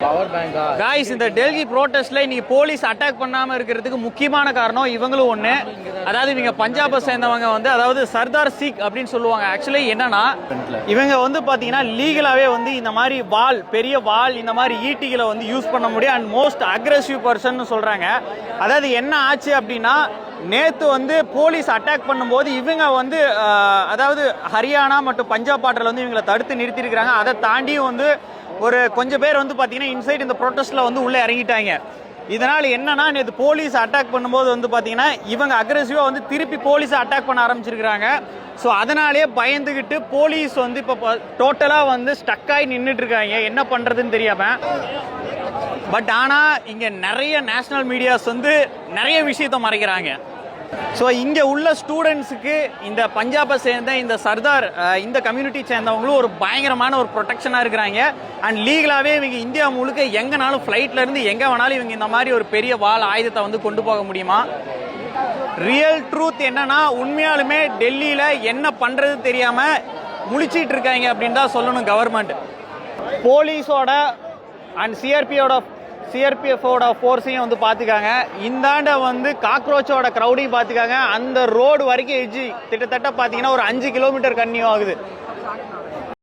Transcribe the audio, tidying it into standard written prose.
Guys இந்த டெல்லி ப்ரோட்டஸ்ட்ல இன்னைக்கு police attack பண்ணாம இருக்கிறதுக்கு முக்கியமான காரணம் இவங்களும் ஒண்ணு. அதாவது இவங்க பஞ்சாபை சேர்ந்தவங்க வந்து அதாவது சர்தார் சிக் அப்படின்னு சொல்லுவாங்க. ஆக்சுவலி என்னன்னா இவங்க வந்து பாத்தீங்கன்னா லீகலாவே வந்து இந்த மாதிரி வால் பெரிய வால் இந்த மாதிரி ஈட்டிகளை வந்து யூஸ் பண்ண முடியும் அண்ட் மோஸ்ட் அக்ரெசிவ் பர்சன் சொல்றாங்க. அதாவது என்ன ஆச்சு அப்படின்னா நேத்து வந்து போலீஸ் அட்டாக் பண்ணும்போது இவங்க வந்து அதாவது ஹரியானா மற்றும் பஞ்சாப் பார்டர்ல வந்து இவங்களை தடுத்து நிறுத்திருக்கிறாங்க. அதை தாண்டியும் வந்து ஒரு கொஞ்சம் பேர் வந்து பாத்தீங்கன்னா இன்சைட் இந்த ப்ரொட்டஸ்ட்ல வந்து உள்ள இறங்கிட்டாங்க. இதனால என்னன்னா நேற்று போலீஸ் அட்டாக் பண்ணும்போது வந்து பாத்தீங்கன்னா இவங்க அக்ரெசிவா வந்து திருப்பி போலீஸ் அட்டாக் பண்ண ஆரம்பிச்சிருக்காங்க. ஸோ அதனாலேயே பயந்துகிட்டு போலீஸ் வந்து இப்போ டோட்டலா வந்து ஸ்டக் ஆகி நின்றுட்டு இருக்காங்க, என்ன பண்றதுன்னு தெரியாம. பட் ஆனா இங்க நிறைய நேஷனல் மீடியாஸ் வந்து நிறைய விஷயத்த மறைக்கிறாங்க. ஸோ இங்கே உள்ள ஸ்டூடெண்ட்ஸுக்கு இந்த பஞ்சாபை சேர்ந்த இந்த சர்தார் இந்த கம்யூனிட்டி சேர்ந்தவங்களும் ஒரு பயங்கரமான ஒரு ப்ரொடெக்ஷனாக இருக்கிறாங்க. அண்ட் லீகலாகவே இவங்க இந்தியா முழுக்க எங்கேனாலும் ஃப்ளைட்ல இருந்து எங்கே வேணாலும் இவங்க இந்த மாதிரி ஒரு பெரிய வால் ஆயுதத்தை வந்து கொண்டு போக முடியுமா? ரியல் ட்ரூத் என்னன்னா உண்மையாலுமே டெல்லியில் என்ன பண்ணுறது தெரியாமல் முழிச்சிட்டு இருக்காங்க அப்படின்னு தான் சொல்லணும் கவர்மெண்ட். போலீஸோட அண்ட் சிஆர்பிஎஃபோட ஃபோர்ஸையும் வந்து பார்த்துக்காங்க. இந்தாண்ட வந்து காக்ரோச்சோட க்ரௌடையும் பார்த்துக்காங்க. அந்த ரோடு வரைக்கும் எஜ்ஜி கிட்டத்தட்ட பார்த்தீங்கன்னா ஒரு 5 கிலோமீட்டர் கன்னியூ ஆகுது.